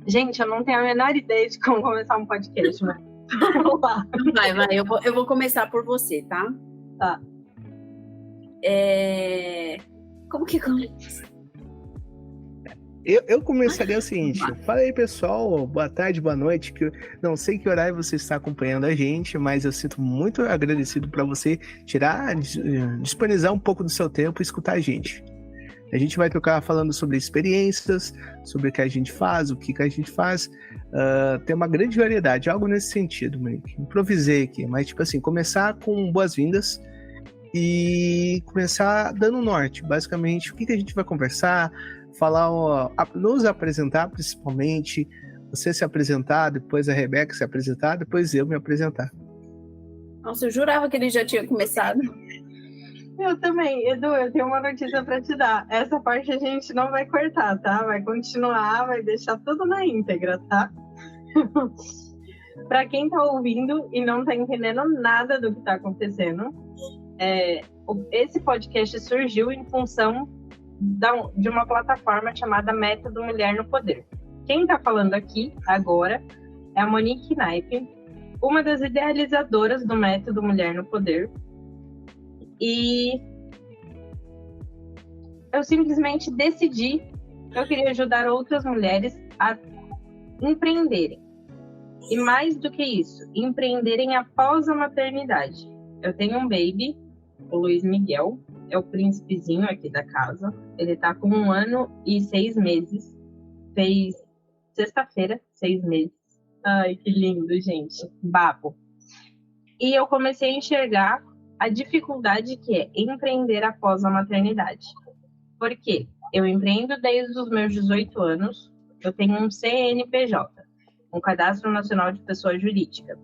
Gente, eu não tenho a menor ideia de como começar um podcast, mas vamos lá. Vai, eu vou começar por você, tá? Tá. Como que começa? Eu começaria o seguinte: fala aí, pessoal, boa tarde, boa noite. Que eu não sei que horário você está acompanhando a gente, mas eu sinto muito agradecido para você disponibilizar um pouco do seu tempo e escutar a gente. A gente vai trocar falando sobre experiências, sobre o que a gente faz, o que a gente faz. Tem uma grande variedade, algo nesse sentido, meio que improvisei aqui, mas tipo assim, começar com boas-vindas e começar dando norte, basicamente, o que a gente vai conversar, falar, nos apresentar principalmente, você se apresentar, depois a Rebeca se apresentar, depois eu me apresentar. Nossa, eu jurava que ele já tinha começado. Eu também, Edu, eu tenho uma notícia para te dar. Essa parte a gente não vai cortar, tá? Vai continuar, vai deixar tudo na íntegra, tá? Para quem tá ouvindo e não tá entendendo nada do que tá acontecendo, esse podcast surgiu em função de uma plataforma chamada Método Mulher no Poder. Quem tá falando aqui agora é a Monique Knaip, uma das idealizadoras do Método Mulher no Poder. E eu simplesmente decidi que eu queria ajudar outras mulheres a empreenderem. E mais do que isso, empreenderem após a maternidade. Eu tenho um baby, o Luiz Miguel, é o príncipezinho aqui da casa. Ele tá com 1 ano e 6 meses. Fez sexta-feira, 6 meses. Ai, que lindo, gente. Babo. E eu comecei a enxergar a dificuldade que é empreender após a maternidade. Por quê? Eu empreendo desde os meus 18 anos, eu tenho um CNPJ, um Cadastro Nacional de Pessoa Jurídica.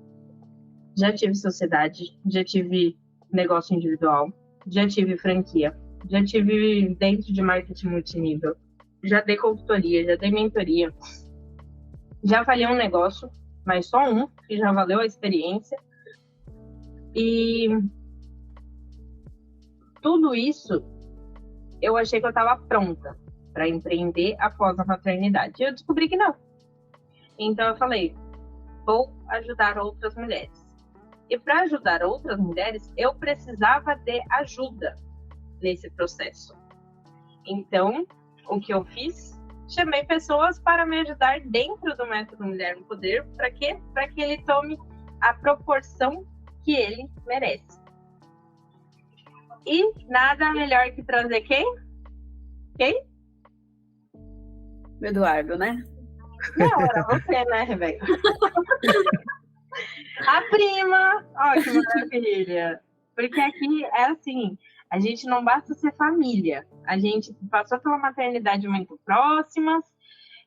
Já tive sociedade, já tive negócio individual, já tive franquia, já tive dentro de marketing multinível, já dei consultoria, já dei mentoria, já falhei um negócio, mas só um, que já valeu a experiência. E tudo isso, eu achei que eu estava pronta para empreender após a maternidade. E eu descobri que não. Então eu falei, vou ajudar outras mulheres. E para ajudar outras mulheres, eu precisava de ajuda nesse processo. Então, o que eu fiz? Chamei pessoas para me ajudar dentro do Método Mulher no Poder. Para quê? Para que ele tome a proporção que ele merece. E nada melhor que trazer quem? Quem? O Eduardo, né? Não, era você, né, Rebeca? A prima! Ó, que maravilha! Porque aqui é assim, a gente não basta ser família. A gente passou pela maternidade muito próximas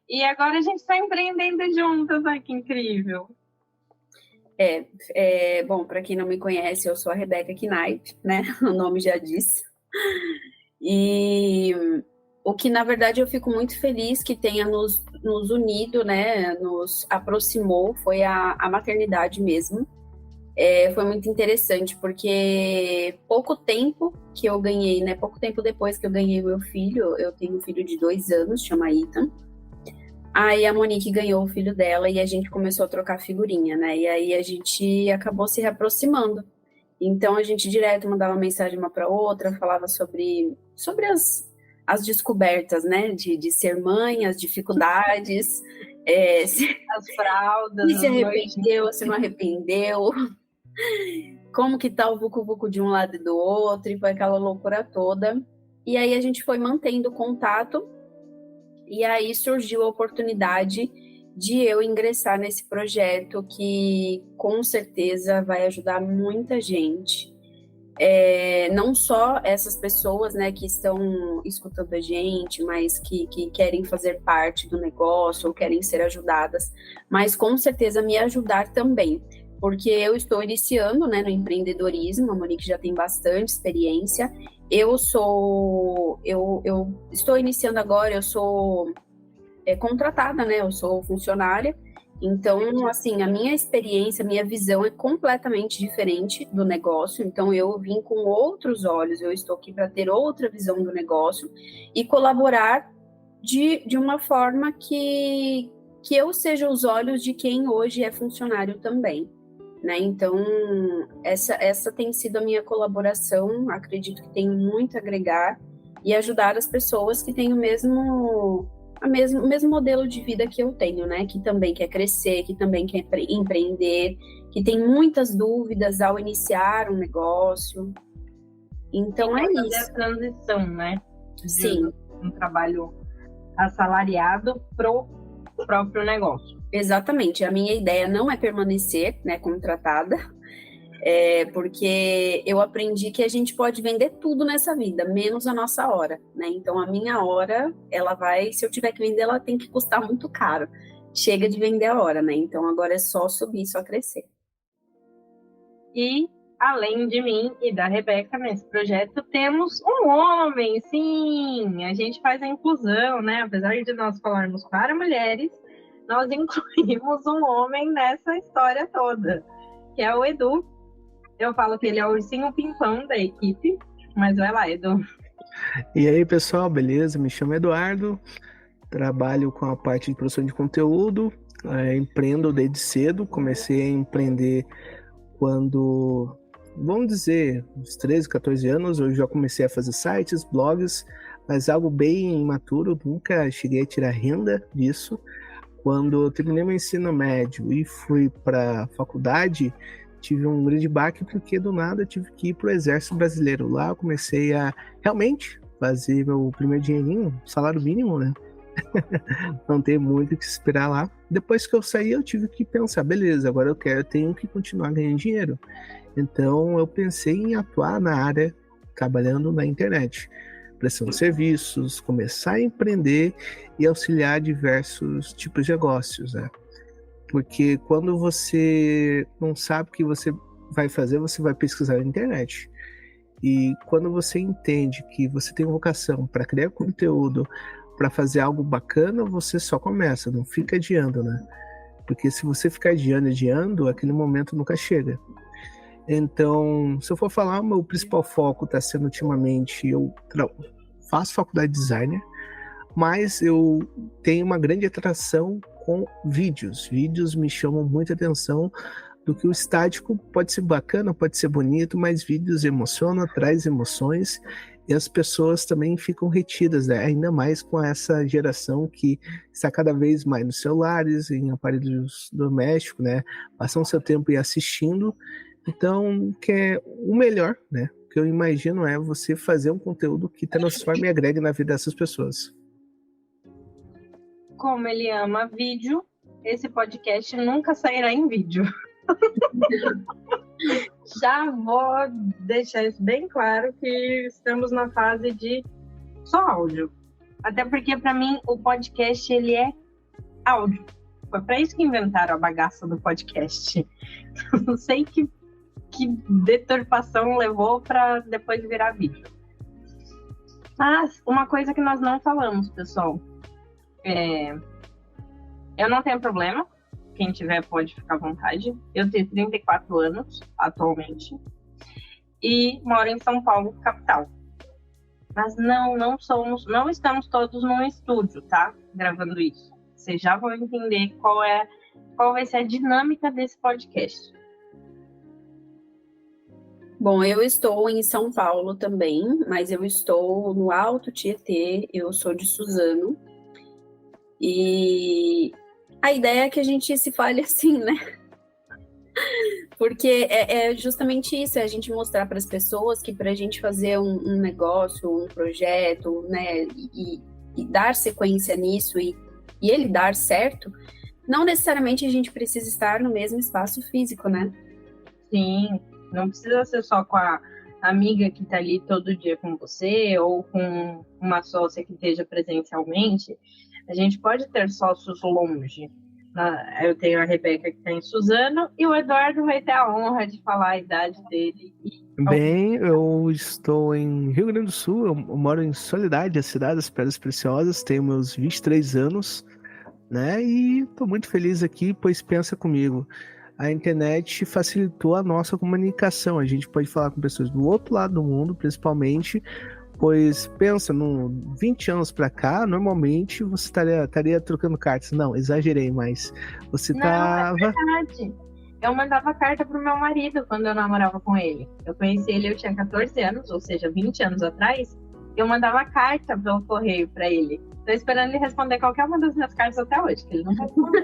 e agora a gente está empreendendo juntas. Ai, que incrível! Bom, para quem não me conhece, eu sou a Rebeca Knaip, né? O nome já disse. E o que, na verdade, eu fico muito feliz que tenha nos unido, né? Nos aproximou, foi a maternidade mesmo. Foi muito interessante, porque pouco tempo que eu ganhei, né? Pouco tempo depois que eu ganhei meu filho, eu tenho um filho de 2 anos, chama Ethan. Aí a Monique ganhou o filho dela e a gente começou a trocar figurinha, né? E aí a gente acabou se reaproximando. Então a gente direto mandava mensagem uma para outra, falava sobre as descobertas, né? De ser mãe, as dificuldades, As fraldas, se arrependeu, se não arrependeu, como que tá o vucu-vucu de um lado e do outro, e foi aquela loucura toda. E aí a gente foi mantendo contato. E aí surgiu a oportunidade de eu ingressar nesse projeto que com certeza vai ajudar muita gente. Não só essas pessoas, né, que estão escutando a gente, mas que querem fazer parte do negócio ou querem ser ajudadas, mas com certeza me ajudar também. Porque eu estou iniciando, né, no empreendedorismo, a Monique já tem bastante experiência. Eu estou iniciando agora, eu sou contratada, né? Eu sou funcionária. Então, assim, a minha experiência, a minha visão é completamente diferente do negócio. Então, eu vim com outros olhos, eu estou aqui para ter outra visão do negócio e colaborar de uma forma que que eu seja os olhos de quem hoje é funcionário também, né? Então, essa tem sido a minha colaboração, acredito que tenho muito a agregar e ajudar as pessoas que têm o mesmo modelo de vida que eu tenho, né? Que também quer crescer, que também quer empreender, que tem muitas dúvidas ao iniciar um negócio. Então é fazer isso. A transição, né? Sim. Um trabalho assalariado pro próprio negócio. Exatamente. A minha ideia não é permanecer, né, contratada, porque eu aprendi que a gente pode vender tudo nessa vida, menos a nossa hora, né? Então a minha hora, ela vai, se eu tiver que vender, ela tem que custar muito caro. Chega de vender a hora, né? Então agora é só subir, só crescer. E além de mim e da Rebeca nesse projeto, temos um homem, sim! A gente faz a inclusão, né? Apesar de nós falarmos para mulheres, nós incluímos um homem nessa história toda, que é o Edu. Eu falo que ele é o ursinho pimpão da equipe, mas vai lá, Edu. E aí, pessoal, beleza? Me chamo Eduardo, trabalho com a parte de produção de conteúdo, empreendo desde cedo, comecei a empreender quando, vamos dizer, uns 13, 14 anos, eu já comecei a fazer sites, blogs, mas algo bem imaturo, nunca cheguei a tirar renda disso. Quando eu terminei meu ensino médio e fui para a faculdade, tive um grande baque porque do nada tive que ir para o Exército Brasileiro. Lá eu comecei a realmente fazer meu primeiro dinheirinho, salário mínimo, né? Não tem muito o que esperar lá. Depois que eu saí, eu tive que pensar, beleza, agora eu tenho que continuar ganhando dinheiro. Então eu pensei em atuar na área, trabalhando na internet, prestando serviços, começar a empreender e auxiliar diversos tipos de negócios, né? Porque quando você não sabe o que você vai fazer, você vai pesquisar na internet. E quando você entende que você tem vocação para criar conteúdo, para fazer algo bacana, você só começa, não fica adiando, né? Porque se você ficar adiando, aquele momento nunca chega. Então, se eu for falar, meu principal foco está sendo ultimamente, eu faço faculdade de designer, mas eu tenho uma grande atração com vídeos. Vídeos me chamam muita atenção, do que o estático pode ser bacana, pode ser bonito, mas vídeos emocionam, traz emoções e as pessoas também ficam retidas, né? Ainda mais com essa geração que está cada vez mais nos celulares, em aparelhos domésticos, né? Passam seu tempo assistindo. Então, que é o melhor, né? O que eu imagino é você fazer um conteúdo que transforme e agregue na vida dessas pessoas. Como ele ama vídeo, esse podcast nunca sairá em vídeo. Já vou deixar isso bem claro que estamos na fase de só áudio. Até porque, para mim, o podcast ele é áudio. Foi para isso que inventaram a bagaça do podcast. Não sei que deturpação levou para depois virar vídeo. Mas uma coisa que nós não falamos, pessoal, eu não tenho problema. Quem tiver pode ficar à vontade. Eu tenho 34 anos atualmente e moro em São Paulo, capital. Mas não estamos todos num estúdio, tá? Gravando isso. Vocês já vão entender qual vai ser a dinâmica desse podcast. Bom, eu estou em São Paulo também, mas eu estou no Alto Tietê, eu sou de Suzano. E a ideia é que a gente se fale assim, né? Porque é justamente isso, é a gente mostrar para as pessoas que para a gente fazer um negócio, um projeto, né, e dar sequência nisso e ele dar certo, não necessariamente a gente precisa estar no mesmo espaço físico, né? Sim, não precisa ser só com a amiga que está ali todo dia com você ou com uma sócia que esteja presencialmente. A gente pode ter sócios longe. Eu tenho a Rebeca que está em Suzano e o Eduardo vai ter a honra de falar a idade dele. Bem, eu estou em Rio Grande do Sul, eu moro em Soledade, a cidade das Pedras Preciosas, tenho meus 23 anos, né? E estou muito feliz aqui, pois pensa comigo, a internet facilitou a nossa comunicação, a gente pode falar com pessoas do outro lado do mundo, principalmente, Pois pensa, no 20 anos pra cá, normalmente você estaria trocando cartas. Não, exagerei, mas você Não, tava. é verdade. Eu mandava carta pro meu marido quando eu namorava com ele. Eu conheci ele, eu tinha 14 anos, ou seja, 20 anos atrás. Eu mandava carta pelo correio pra ele. Tô esperando ele responder qualquer uma das minhas cartas até hoje, que ele não respondeu.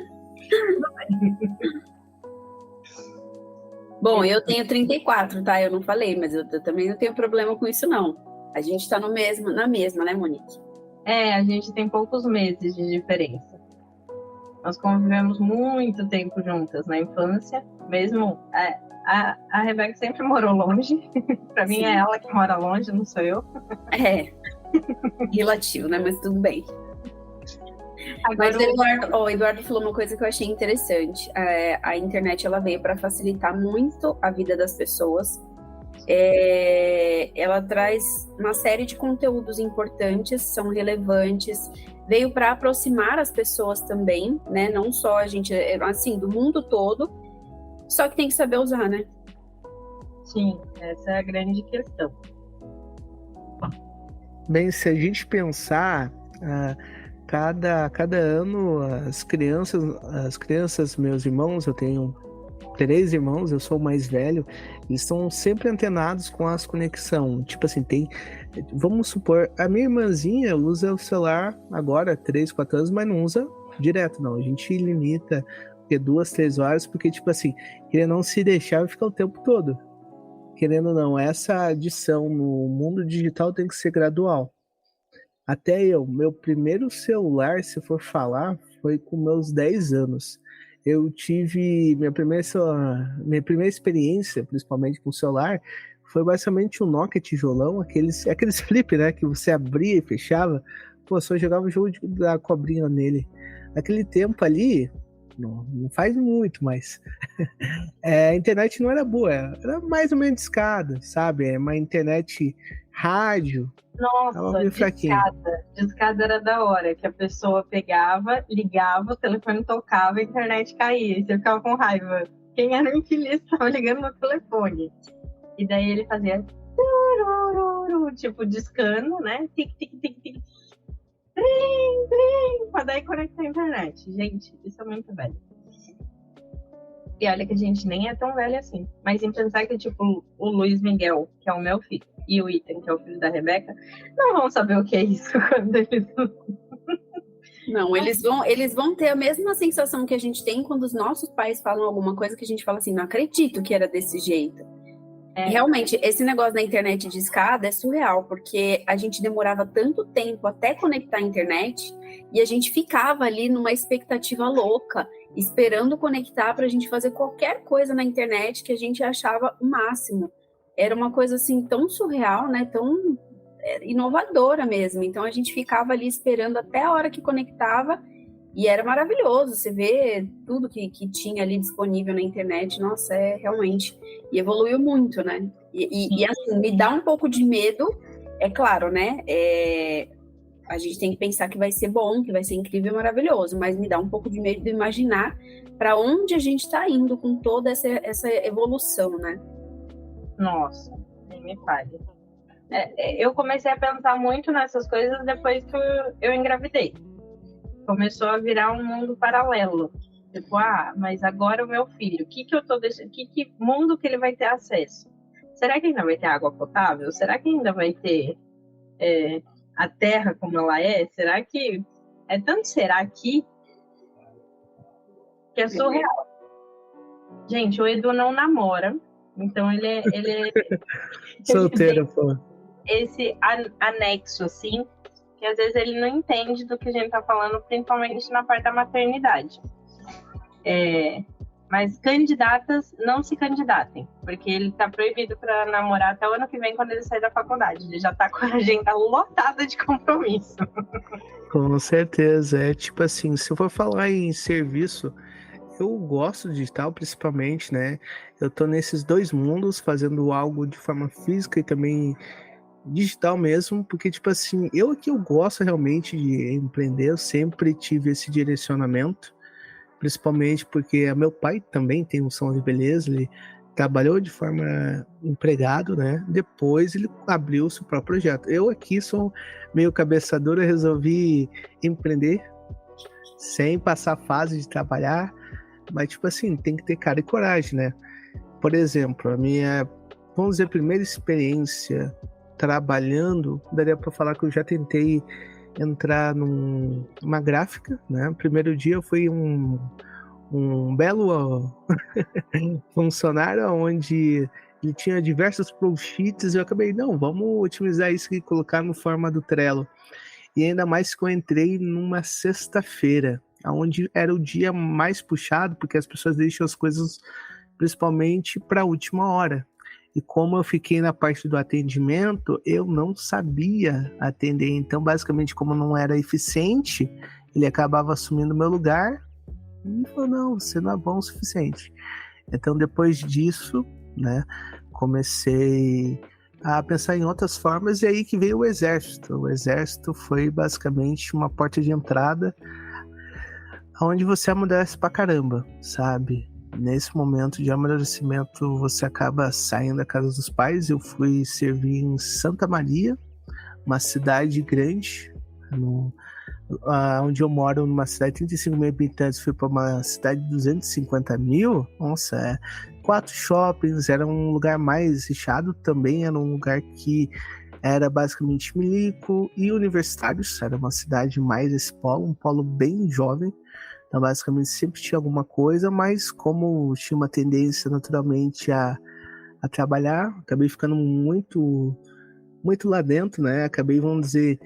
Bom, eu tenho 34, tá? Eu não falei, mas eu também não tenho problema com isso, não. A gente tá na mesma, né, Monique? A gente tem poucos meses de diferença. Nós convivemos muito tempo juntas na infância, mesmo a Rebeca sempre morou longe. Para mim é ela que mora longe, não sou eu. É, relativo, né? Mas tudo bem. Agora, Mas o Eduardo falou uma coisa que eu achei interessante. A internet ela veio para facilitar muito a vida das pessoas. Ela traz uma série de conteúdos importantes, são relevantes, veio para aproximar as pessoas também, né? Não só a gente, assim, do mundo todo, só que tem que saber usar, né? Sim, essa é a grande questão. Bem, se a gente pensar, cada ano as crianças, meus irmãos, eu tenho 3 irmãos, eu sou o mais velho, eles estão sempre antenados com as conexões. Tipo assim, vamos supor, a minha irmãzinha usa o celular agora, 3, 4 anos, mas não usa direto, não. A gente limita 2, 3 horas, porque, tipo assim, ele não se deixar ficar o tempo todo. Querendo ou não, essa adição no mundo digital tem que ser gradual. Até meu primeiro celular, se for falar, foi com meus 10 anos. Eu tive minha primeira experiência, principalmente com o celular, foi basicamente um Nokia tijolão, aqueles flip, né, que você abria e fechava. Pô, só jogava o jogo da cobrinha nele. Naquele tempo ali, não faz muito, mas a internet não era boa, era mais ou menos discada, sabe? É uma internet rádio. Nossa, discada era da hora, que a pessoa pegava, ligava, o telefone tocava, a internet caía, e você ficava com raiva. Quem era o infeliz estava ligando no telefone. E daí ele fazia tipo, discando, né? Tic, tic, tic, tic. Trim, trim, pra daí conectar a internet. Gente, isso é muito velho. E olha que a gente nem é tão velho assim. Mas em pensar que, tipo, o Luiz Miguel, que é o meu filho, e o Ethan, que é o filho da Rebeca, não vão saber o que é isso quando eles... Não, eles vão ter a mesma sensação que a gente tem quando os nossos pais falam alguma coisa que a gente fala assim, não acredito que era desse jeito. Realmente, esse negócio da internet de escada é surreal, porque a gente demorava tanto tempo até conectar a internet e a gente ficava ali numa expectativa louca, esperando conectar para a gente fazer qualquer coisa na internet que a gente achava o máximo. Era uma coisa assim tão surreal, né? Tão inovadora mesmo. Então a gente ficava ali esperando até a hora que conectava e era maravilhoso. Você vê tudo que tinha ali disponível na internet. Nossa, realmente. E evoluiu muito, né? E assim, me dá um pouco de medo, é claro, né? A gente tem que pensar que vai ser bom, que vai ser incrível e maravilhoso, mas me dá um pouco de medo de imaginar para onde a gente está indo com toda essa evolução, né? Nossa, nem me fale. Eu comecei a pensar muito nessas coisas depois que eu engravidei. Começou a virar um mundo paralelo. Tipo, mas agora o meu filho, que eu tô deixando? Que mundo que ele vai ter acesso? Será que ainda vai ter água potável? Será que ainda vai ter a terra como ela é? Será que será que é surreal? Gente, o Edu não namora, então ele é solteiro, pô. Esse anexo, assim, que às vezes ele não entende do que a gente tá falando, principalmente na parte da maternidade. Mas candidatas, não se candidatem, porque ele tá proibido para namorar até o ano que vem, quando ele sair da faculdade. Ele já tá com a agenda lotada de compromisso. Com certeza, tipo assim, se eu for falar em serviço, eu gosto de digital principalmente, né? Eu tô nesses 2 mundos, fazendo algo de forma física e também digital mesmo, porque, tipo assim, eu gosto realmente de empreender, eu sempre tive esse direcionamento, principalmente porque meu pai também tem um salão de beleza, ele trabalhou de forma empregado, né? Depois ele abriu o seu próprio projeto. Eu aqui sou meio cabeça dura, resolvi empreender sem passar a fase de trabalhar, mas tipo assim, tem que ter cara e coragem, né? Por exemplo, a minha, vamos dizer, primeira experiência trabalhando, daria para falar que eu já tentei entrar numa gráfica, né? Primeiro dia eu fui um belo funcionário onde ele tinha diversos profits e eu acabei, não, vamos otimizar isso e colocar no forma do Trello. E ainda mais que eu entrei numa sexta-feira, onde era o dia mais puxado, porque as pessoas deixam as coisas principalmente para a última hora. E como eu fiquei na parte do atendimento, eu não sabia atender. Então, basicamente, como não era eficiente, ele acabava assumindo o meu lugar e falou, não, você não é bom o suficiente. Então, depois disso, né, comecei a pensar em outras formas e aí que veio o Exército. O Exército foi basicamente uma porta de entrada onde você amadurece pra caramba, sabe? Nesse momento de amadurecimento, você acaba saindo da casa dos pais. Eu fui servir em Santa Maria, uma cidade grande, onde eu moro, numa cidade de 35 mil habitantes, fui para uma cidade de 250 mil. Nossa, 4 shoppings, era um lugar mais recheado também, era um lugar que era basicamente milico e universitários, era uma cidade mais esse polo, um polo bem jovem. Então, basicamente, sempre tinha alguma coisa, mas como tinha uma tendência naturalmente a trabalhar, acabei ficando muito lá dentro, né? Acabei, vamos dizer,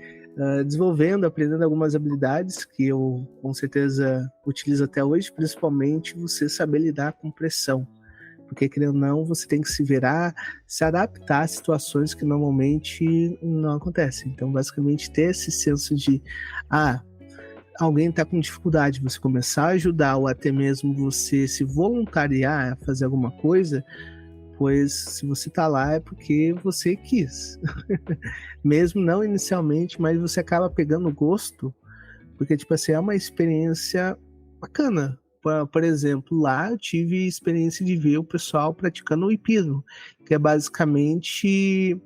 desenvolvendo, aprendendo algumas habilidades que eu, com certeza, utilizo até hoje, principalmente você saber lidar com pressão. Porque, querendo ou não, você tem que se virar, se adaptar a situações que normalmente não acontecem. Então, basicamente, ter esse senso de... alguém está com dificuldade, você começar a ajudar ou até mesmo você se voluntariar a fazer alguma coisa, pois se você está lá é porque você quis. Mesmo não inicialmente, mas você acaba pegando gosto, porque tipo assim, é uma experiência bacana. Por exemplo, lá eu tive experiência de ver o pessoal praticando o hipismo, que é basicamente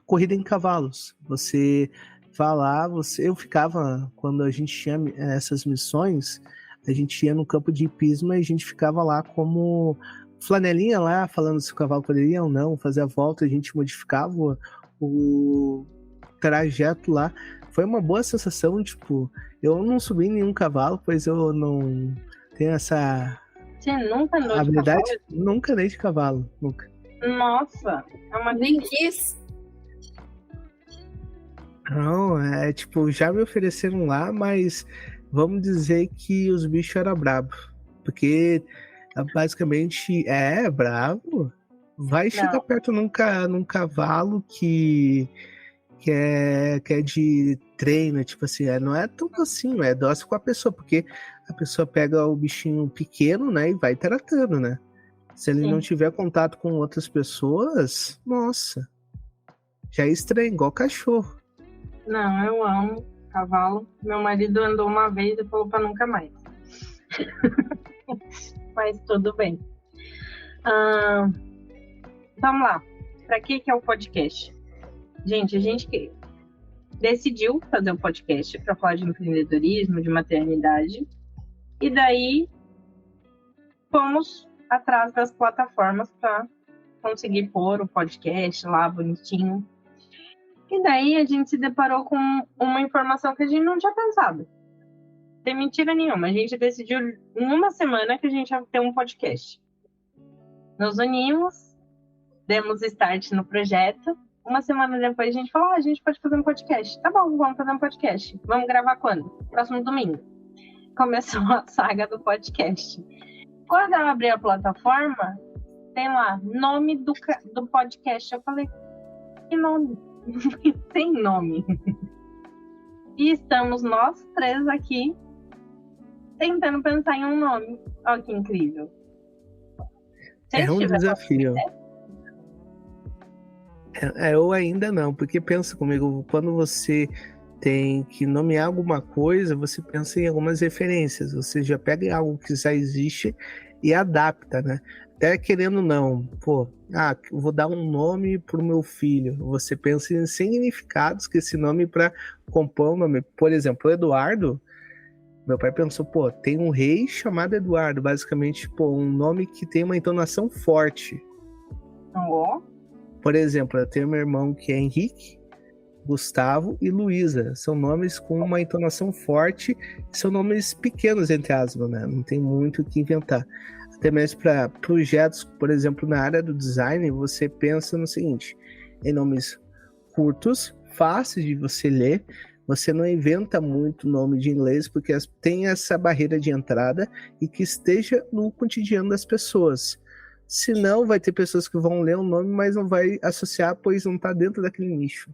corrida em cavalos. Você vai lá, eu ficava, quando a gente tinha essas missões, a gente ia no campo de hipismo e a gente ficava lá como flanelinha lá, falando se o cavalo poderia ou não fazer a volta, a gente modificava o trajeto lá. Foi uma boa sensação, tipo, eu não subi em nenhum cavalo, pois eu não tenho essa... Você nunca andou habilidade? de cavalo? Nunca andei de cavalo, nunca. Nossa, é uma Nem quis. Não, tipo, já me ofereceram lá, mas vamos dizer que os bichos eram bravos. Porque basicamente bravo. Vai chegar perto num cavalo que é de treino, tipo assim, não é tão assim, é dócil com a pessoa, porque a pessoa pega o bichinho pequeno, né, e vai tratando, né? Se ele não tiver contato com outras pessoas, nossa, já é estranho, igual cachorro. Não, eu amo cavalo. Meu marido andou uma vez e falou pra nunca mais. Mas tudo bem. Vamos lá. Pra que é o podcast? Gente, a gente decidiu fazer um podcast para falar de empreendedorismo, de maternidade. E daí fomos atrás das plataformas para conseguir pôr o podcast lá bonitinho. E daí a gente se deparou com uma informação que a gente não tinha pensado. Sem mentira nenhuma. A gente decidiu em uma semana que a gente ia ter um podcast. Nos unimos, demos start no projeto. Uma semana depois a gente falou, a gente pode fazer um podcast. Tá bom, vamos fazer um podcast. Vamos gravar quando? Próximo domingo. Começou a saga do podcast. Quando eu abri a plataforma, tem lá, nome do podcast. Eu falei, que nome? Tem nome. E estamos nós três aqui tentando pensar em um nome. Olha que incrível. É um desafio. Eu ainda não, porque pensa comigo, quando você tem que nomear alguma coisa, você pensa em algumas referências, você já pega algo que já existe e adapta, né? Até querendo ou não, eu vou dar um nome pro meu filho. Você pensa em significados que esse nome para compor o nome. Por exemplo, Eduardo, meu pai pensou, tem um rei chamado Eduardo, basicamente, um nome que tem uma entonação forte. Oh. Por exemplo, eu tenho meu irmão que é Henrique, Gustavo e Luísa. São nomes com uma entonação forte, são nomes pequenos, entre aspas, né? Não tem muito o que inventar. Até mesmo para projetos, por exemplo, na área do design, você pensa no seguinte, em nomes curtos, fáceis de você ler, você não inventa muito nome de inglês, porque tem essa barreira de entrada e que esteja no cotidiano das pessoas. Senão, vai ter pessoas que vão ler um nome, mas não vai associar, pois não está dentro daquele nicho.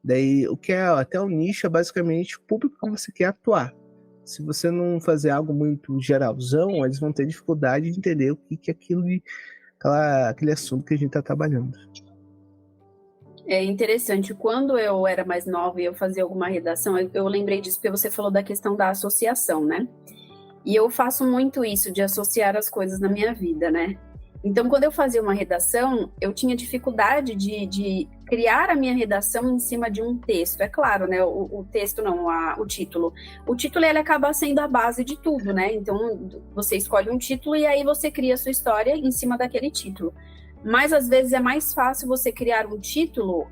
Daí, o que é até o nicho é basicamente o público que você quer atuar. Se você não fazer algo muito geralzão, eles vão ter dificuldade de entender o que é aquele assunto que a gente está trabalhando. É interessante. Quando eu era mais nova e eu fazia alguma redação, eu lembrei disso porque você falou da questão da associação, né? E eu faço muito isso, de associar as coisas na minha vida, né? Então, quando eu fazia uma redação, eu tinha dificuldade de criar a minha redação em cima de um texto. É claro, né? O texto não, o título. O título, ele acaba sendo a base de tudo, né? Então, você escolhe um título e aí você cria a sua história em cima daquele título. Mas, às vezes, é mais fácil você criar um título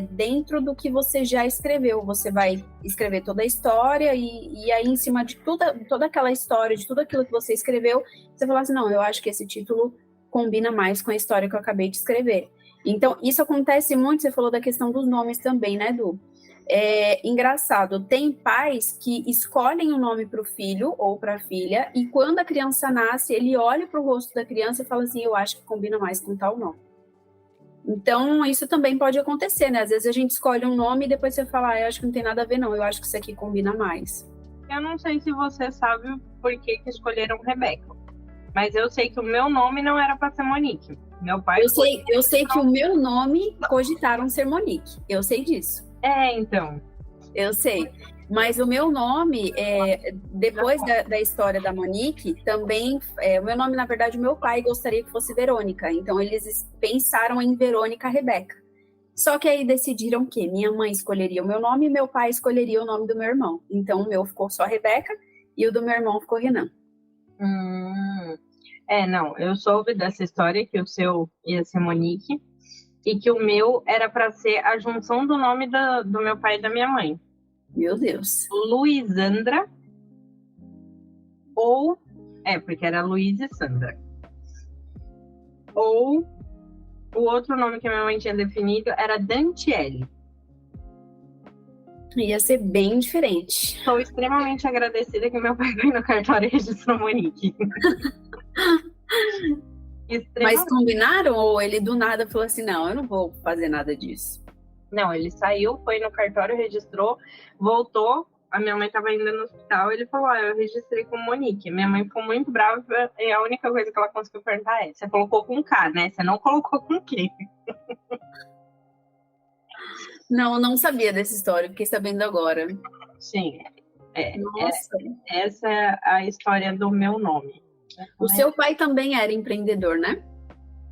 dentro do que você já escreveu. Você vai escrever toda a história e aí, em cima de toda aquela história, de tudo aquilo que você escreveu, você fala assim, não, eu acho que esse título combina mais com a história que eu acabei de escrever. Então, isso acontece muito, você falou da questão dos nomes também, né, Edu? É engraçado, tem pais que escolhem o nome para o filho ou para a filha, e quando a criança nasce, ele olha para o rosto da criança e fala assim, eu acho que combina mais com tal nome. Então, isso também pode acontecer, né? Às vezes a gente escolhe um nome e depois você fala, eu acho que não tem nada a ver, não, eu acho que isso aqui combina mais. Eu não sei se você sabe por que escolheram Rebeca. Mas eu sei que o meu nome não era para ser Monique. Meu pai. Eu sei que o meu nome cogitaram ser Monique. Eu sei disso. Então. Eu sei. Mas o meu nome, depois da história da Monique, também. O meu nome, na verdade, o meu pai gostaria que fosse Verônica. Então, eles pensaram em Verônica Rebeca. Só que aí decidiram que minha mãe escolheria o meu nome e meu pai escolheria o nome do meu irmão. Então, o meu ficou só Rebeca e o do meu irmão ficou Renan. Não, eu soube dessa história que o seu ia ser Monique e que o meu era para ser a junção do nome do meu pai e da minha mãe. Meu Deus. Luizandra ou... porque era Luiz e Sandra. Ou o outro nome que a minha mãe tinha definido era Dantiele. Ia ser bem diferente. Estou extremamente agradecida que meu pai foi no cartório e registrou Monique. Mas combinaram ou ele do nada falou assim, não, eu não vou fazer nada disso? Não, ele saiu, foi no cartório, registrou, voltou, a minha mãe estava ainda no hospital, ele falou, eu registrei com Monique. Minha mãe ficou muito brava e a única coisa que ela conseguiu perguntar você colocou com K, né? Você não colocou com Q. Não sabia dessa história, fiquei sabendo agora. Sim, essa é a história do meu nome. O seu pai também era empreendedor, né?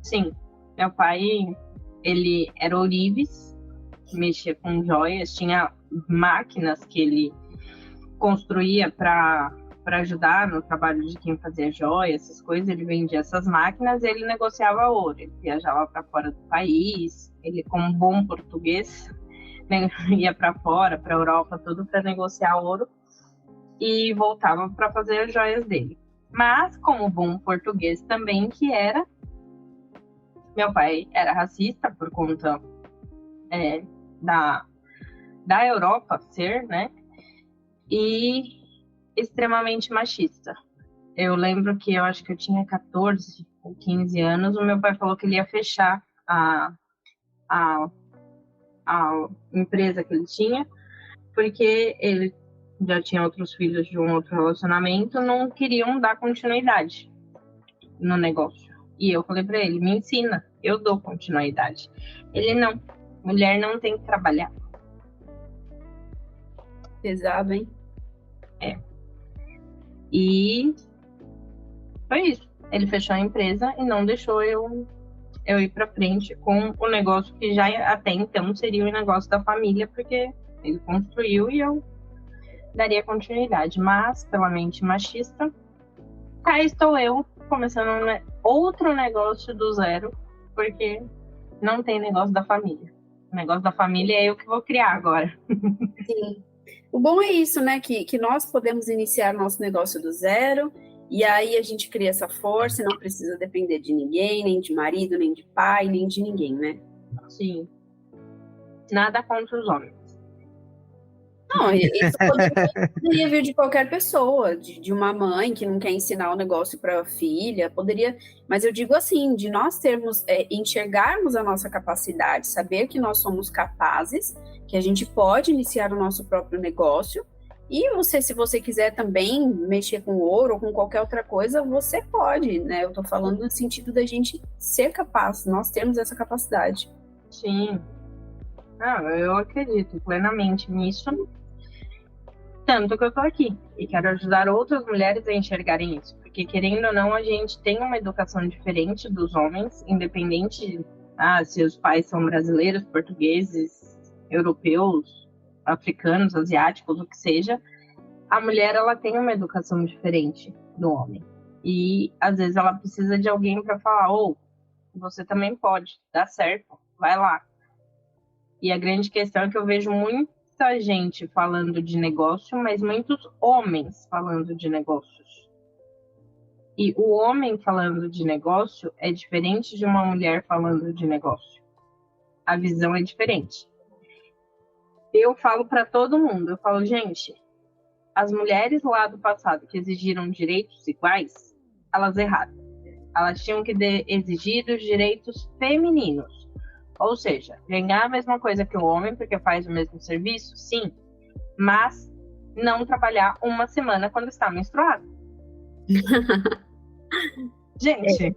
Sim, meu pai, ele era ourives, mexia com joias, tinha máquinas que ele construía para ajudar no trabalho de quem fazia joias, essas coisas. Ele vendia essas máquinas e ele negociava ouro. Ele viajava para fora do país, ele, como bom português, ia para fora, para a Europa, tudo para negociar ouro e voltava para fazer as joias dele. Mas, como bom português também que era, meu pai era racista por conta da Europa ser, né? E extremamente machista. Eu lembro que eu acho que eu tinha 14 ou 15 anos, o meu pai falou que ele ia fechar a empresa que ele tinha, porque ele já tinha outros filhos de um outro relacionamento, não queriam dar continuidade no negócio. E eu falei para ele, me ensina, eu dou continuidade. Ele não, mulher não tem que trabalhar. Pesado, hein? E foi isso. ele fechou a empresa e não deixou eu ir para frente com o negócio que já até então seria o negócio da família, porque ele construiu e eu daria continuidade. Mas, pela mente machista, cá estou eu começando outro negócio do zero, porque não tem negócio da família. O negócio da família é eu que vou criar agora. Sim. O bom é isso, né? Que nós podemos iniciar nosso negócio do zero, e aí a gente cria essa força e não precisa depender de ninguém, nem de marido, nem de pai, nem de ninguém, né? Sim. Nada contra os homens. Não, isso poderia vir de qualquer pessoa, de uma mãe que não quer ensinar o negócio para a filha, poderia, mas eu digo assim, de nós termos, enxergarmos a nossa capacidade, saber que nós somos capazes, que a gente pode iniciar o nosso próprio negócio, e você, se você quiser também mexer com ouro ou com qualquer outra coisa, você pode, né? Eu estou falando no sentido da gente ser capaz, nós temos essa capacidade. Sim. Eu acredito plenamente nisso. Tanto que eu tô aqui e quero ajudar outras mulheres a enxergarem isso, porque querendo ou não, a gente tem uma educação diferente dos homens, independente se os pais são brasileiros, portugueses, europeus, africanos, asiáticos, o que seja. A mulher, ela tem uma educação diferente do homem e às vezes ela precisa de alguém para falar: você também pode, dá certo, vai lá. E a grande questão é que eu vejo muita gente falando de negócio, mas muitos homens falando de negócios. E o homem falando de negócio é diferente de uma mulher falando de negócio. A visão é diferente. Eu falo para todo mundo, eu falo, gente, as mulheres lá do passado que exigiram direitos iguais, elas erraram. Elas tinham que exigir os direitos femininos. Ou seja, ganhar a mesma coisa que o homem, porque faz o mesmo serviço, sim, mas não trabalhar uma semana quando está menstruado. Gente,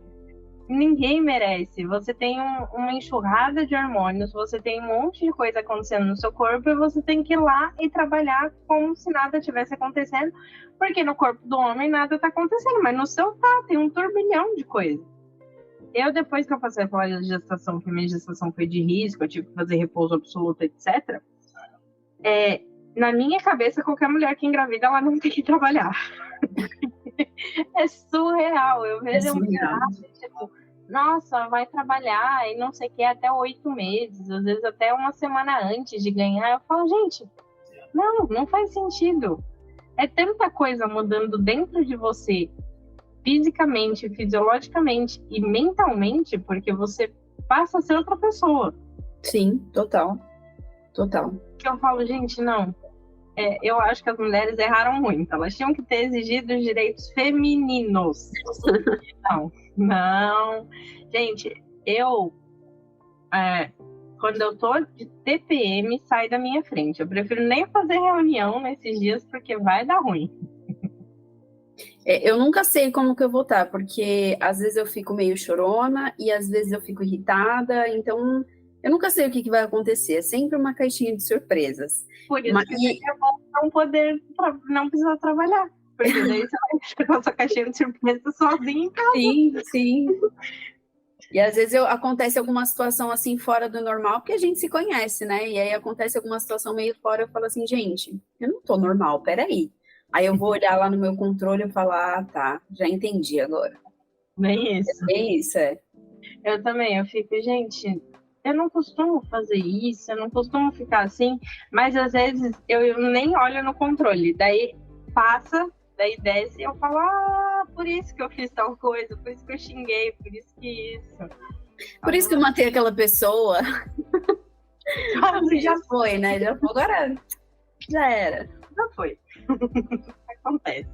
ninguém merece. Você tem uma enxurrada de hormônios, você tem um monte de coisa acontecendo no seu corpo e você tem que ir lá e trabalhar como se nada tivesse acontecendo, porque no corpo do homem nada está acontecendo, mas no seu tem um turbilhão de coisas. Eu, depois que eu passei pela gestação, que minha gestação foi de risco, eu tive que fazer repouso absoluto, etc. Na minha cabeça, qualquer mulher que engravida, ela não tem que trabalhar. É surreal. Eu vejo mulher, tipo, nossa, vai trabalhar e não sei o que, até 8 meses, às vezes até uma semana antes de ganhar. Eu falo, gente, não faz sentido. É tanta coisa mudando dentro de você, fisicamente, fisiologicamente e mentalmente, porque você passa a ser outra pessoa. Sim, total. Que eu falo, gente, não. Eu acho que as mulheres erraram muito. Elas tinham que ter exigido os direitos femininos. Não. Gente, quando eu tô de TPM, sai da minha frente. Eu prefiro nem fazer reunião nesses dias, porque vai dar ruim. Eu nunca sei como que eu vou estar, porque às vezes eu fico meio chorona e às vezes eu fico irritada, então eu nunca sei o que vai acontecer, é sempre uma caixinha de surpresas. Por isso que é bom não precisar trabalhar, porque daí você vai ficar com a sua caixinha de surpresas sozinha em casa. Sim. E às vezes acontece alguma situação assim fora do normal, porque a gente se conhece, né? E aí acontece alguma situação meio fora, eu falo assim, gente, eu não tô normal, peraí. Aí eu vou olhar lá no meu controle e falar, tá, já entendi agora. Bem isso. Bem isso, Eu também, eu fico, gente, eu não costumo fazer isso, eu não costumo ficar assim, mas às vezes eu nem olho no controle, daí passa, daí desce e eu falo, por isso que eu fiz tal coisa, por isso que eu xinguei, por isso que isso. Por isso que eu matei aquela pessoa. Já foi, né? Já foi, agora já era. Já foi. Acontece.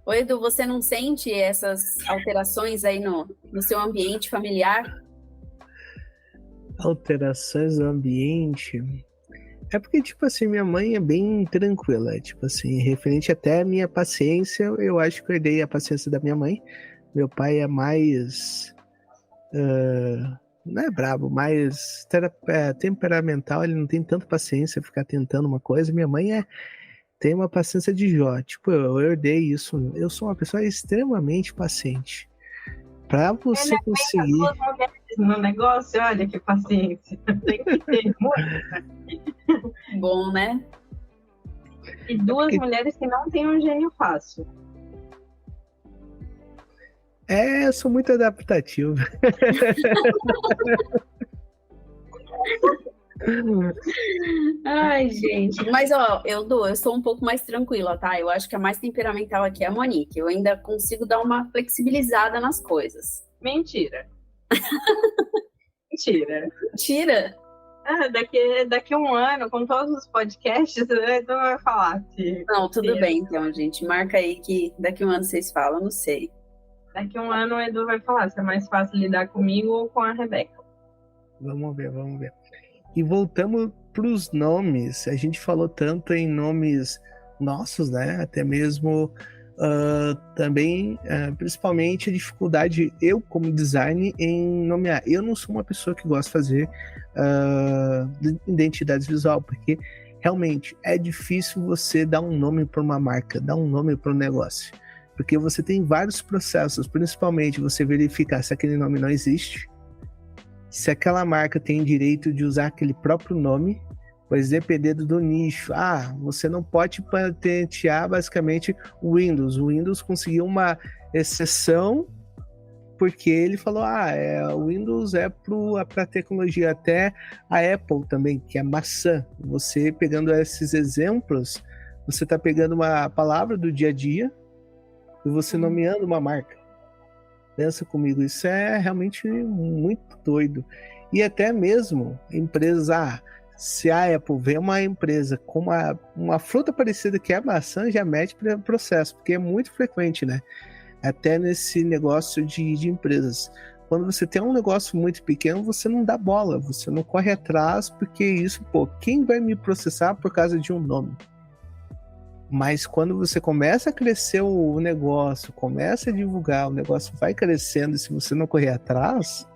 Ô, Edu, você não sente essas alterações aí no seu ambiente familiar? Alterações no ambiente? É porque, tipo assim, minha mãe é bem tranquila. Tipo assim, referente até à minha paciência, eu acho que eu herdei a paciência da minha mãe. Meu pai é mais... não é brabo, mais temperamental. Ele não tem tanta paciência ficar tentando uma coisa. Minha mãe tem uma paciência de Jó. Tipo, eu herdei isso. Eu sou uma pessoa extremamente paciente. Pra você conseguir. Duas mulheres no negócio, olha que paciência. Tem que ter muito. Bom, né? E duas mulheres que não têm um gênio fácil. Eu sou muito adaptativo. Ai, gente. Mas, ó, eu sou um pouco mais tranquila, tá? Eu acho que a mais temperamental aqui é a Monique. Eu ainda consigo dar uma flexibilizada nas coisas. Mentira. Mentira. Tira? Daqui a um ano, com todos os podcasts, tu vai falar. Não, tudo bem, então, gente. Marca aí que daqui a um ano vocês falam, não sei. Daqui a um ano o Edu vai falar se é mais fácil lidar comigo ou com a Rebeca. Vamos ver. E voltamos para os nomes. A gente falou tanto em nomes nossos, né? Até mesmo também, principalmente a dificuldade, eu como design, em nomear. Eu não sou uma pessoa que gosta de fazer identidade visual, porque realmente é difícil você dar um nome para uma marca, dar um nome para um negócio. Porque você tem vários processos, principalmente você verificar se aquele nome não existe, se aquela marca tem direito de usar aquele próprio nome, pois dependendo do nicho, você não pode patentear basicamente o Windows. O Windows conseguiu uma exceção porque ele falou, o Windows é para tecnologia, até a Apple também, que é maçã. Você pegando esses exemplos, você está pegando uma palavra do dia a dia e você nomeando uma marca. Pensa comigo, isso é realmente muito doido. E até mesmo empresas, se a Apple vê uma empresa com uma fruta parecida que é a maçã, já mete para processo, porque é muito frequente, né? Até nesse negócio de empresas. Quando você tem um negócio muito pequeno, você não dá bola, você não corre atrás, porque isso, quem vai me processar por causa de um nome? Mas quando você começa a crescer o negócio, começa a divulgar, o negócio vai crescendo, e se você não correr atrás,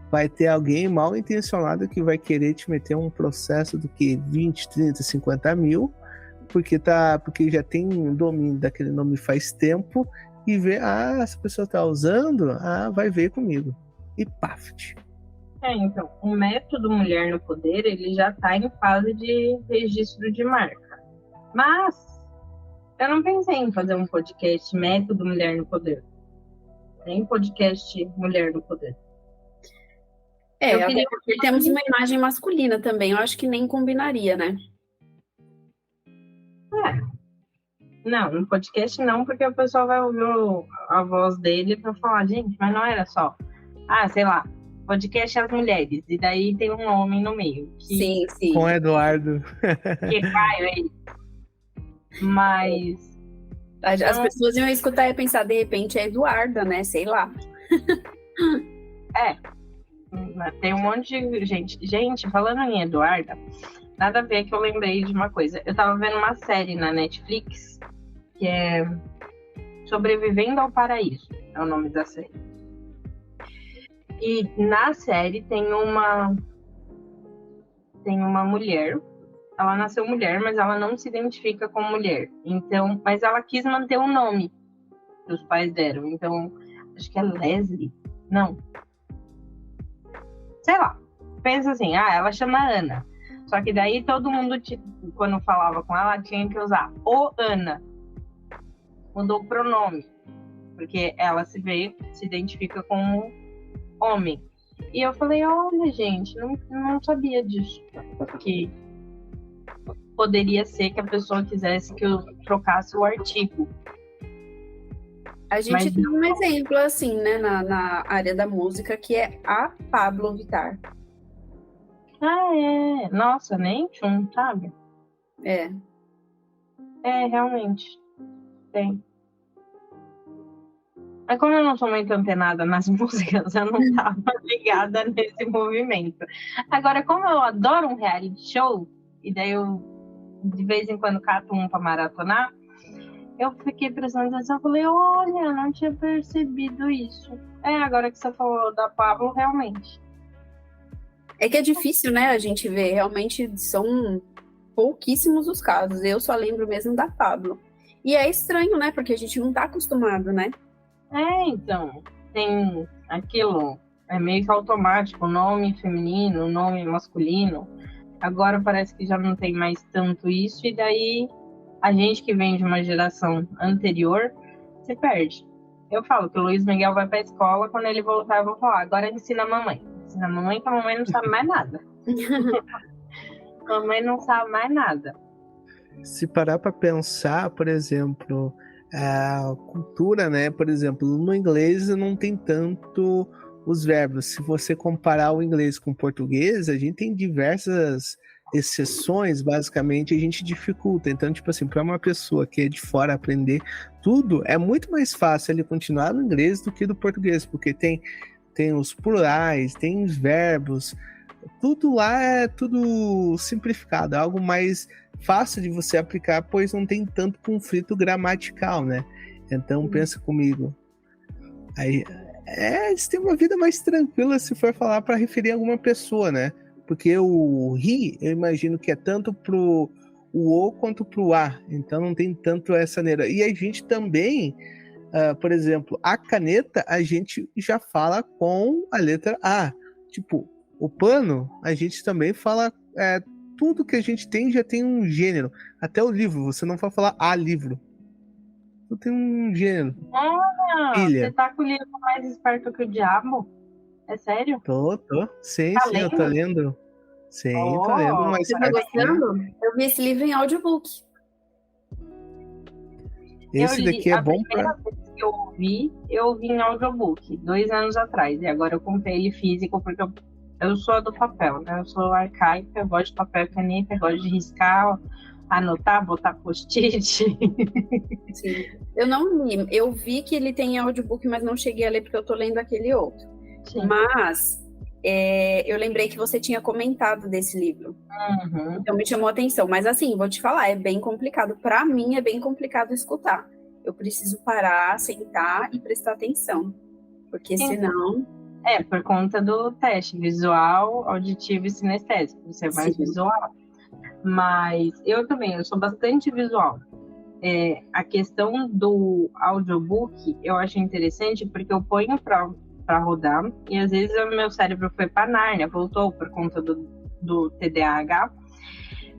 vai ter alguém mal intencionado que vai querer te meter um processo do que 20, 30, 50 mil, porque já tem um domínio daquele nome faz tempo, e vê, essa pessoa está usando, vai ver comigo. E paft. Então, o método Mulher no Poder, ele já está em fase de registro de marca. Mas eu não pensei em fazer um podcast Método Mulher no Poder. Nem podcast Mulher no Poder. Porque temos uma imagem masculina também. Eu acho que nem combinaria, né? Não, no podcast não, porque o pessoal vai ouvir a voz dele pra falar, gente, mas não era só, sei lá, podcast As Mulheres, e daí tem um homem no meio. Sim. Com o Eduardo. Que Caio aí. Mas as pessoas iam escutar e pensar, de repente é Eduarda, né? Sei lá. Tem um monte de gente. Gente, falando em Eduarda, nada a ver, que eu lembrei de uma coisa. Eu tava vendo uma série na Netflix que é Sobrevivendo ao Paraíso, é o nome da série. E na série tem uma mulher. Ela nasceu mulher, mas ela não se identifica como mulher. Então, mas ela quis manter o nome que os pais deram. Então, acho que é Leslie. Não. Sei lá. Pensa assim, ela chama Ana. Só que daí todo mundo, quando falava com ela, tinha que usar o Ana. Mudou o pronome. Porque ela se identifica como homem. E eu falei, olha, gente, não sabia disso. Que poderia ser que a pessoa quisesse que eu trocasse o artigo. A gente tem um exemplo, assim, né, na área da música, que é a Pablo Vittar. Nossa, nem tchum, sabe? Realmente. Tem. Mas como eu não sou muito antenada nas músicas, eu não estava ligada nesse movimento. Agora, como eu adoro um reality show, e daí eu de vez em quando cato um para maratonar, eu fiquei prestando atenção, falei, olha, eu não tinha percebido isso. Agora que você falou da Pablo, realmente. É que é difícil, né, a gente ver, realmente são pouquíssimos os casos, eu só lembro mesmo da Pablo. E é estranho, né, porque a gente não tá acostumado, né? Então, tem aquilo, é meio que automático, nome feminino, nome masculino. Agora parece que já não tem mais tanto isso, e daí a gente que vem de uma geração anterior se perde. Eu falo que o Luiz Miguel vai pra escola, quando ele voltar eu vou falar, agora ensina a mamãe. Ensina a mamãe, que a mamãe não sabe mais nada. A mamãe não sabe mais nada. Se parar para pensar, por exemplo, a cultura, né? Por exemplo, no inglês não tem tanto os verbos. Se você comparar o inglês com o português, a gente tem diversas exceções, basicamente, a gente dificulta. Então, tipo assim, para uma pessoa que é de fora aprender tudo, é muito mais fácil ele continuar no inglês do que do português, porque tem os plurais, tem os verbos, tudo lá é tudo simplificado, é algo mais fácil de você aplicar, pois não tem tanto conflito gramatical, né? Então, pensa comigo. Aí, eles têm uma vida mais tranquila se for falar para referir a alguma pessoa, né? Porque o ri, eu imagino que é tanto pro o quanto pro a, então não tem tanto essa neira. E a gente também, por exemplo, a caneta, a gente já fala com a letra A. Tipo, o pano, a gente também fala, tudo que a gente tem já tem um gênero. Até o livro, você não vai falar a livro. Tudo tem um gênero. Você tá com o livro mais esperto que o diabo? É sério? Tô. Sim, Tá sim, eu tô lendo. Sim, tô lendo. Mas você tá gostando? Eu vi esse livro em audiobook. Esse daqui é bom pra... A primeira vez que eu ouvi em audiobook, 2 anos atrás. E agora eu comprei ele físico, porque eu sou do papel, né? Eu sou arcaica, eu gosto de papel e caneta, eu gosto de riscar, anotar, botar post-it. Sim. Eu não li. Eu vi que ele tem audiobook, mas não cheguei a ler porque eu tô lendo aquele outro. Sim. Mas eu lembrei que você tinha comentado desse livro. Uhum. Então me chamou a atenção. Mas assim, vou te falar, é bem complicado. Para mim é bem complicado escutar. Eu preciso parar, sentar e prestar atenção. Porque senão... por conta do teste visual, auditivo e sinestésico. Você é mais visual. Mas eu também, eu sou bastante visual. A questão do audiobook eu acho interessante porque eu ponho para rodar e às vezes o meu cérebro foi para Nárnia, voltou por conta do TDAH,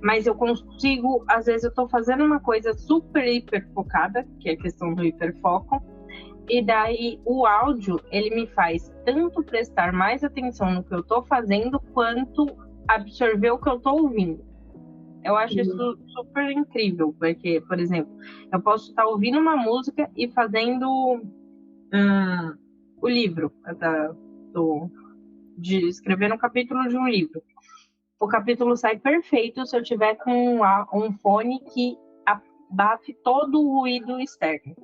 mas eu consigo, às vezes eu estou fazendo uma coisa super hiper focada, que é a questão do hiperfoco, e daí o áudio, ele me faz tanto prestar mais atenção no que eu estou fazendo, quanto absorver o que eu estou ouvindo. Eu acho isso super incrível, porque, por exemplo, eu posso estar ouvindo uma música e fazendo o livro, de escrever um capítulo de um livro. O capítulo sai perfeito se eu tiver com um fone que abafe todo o ruído externo.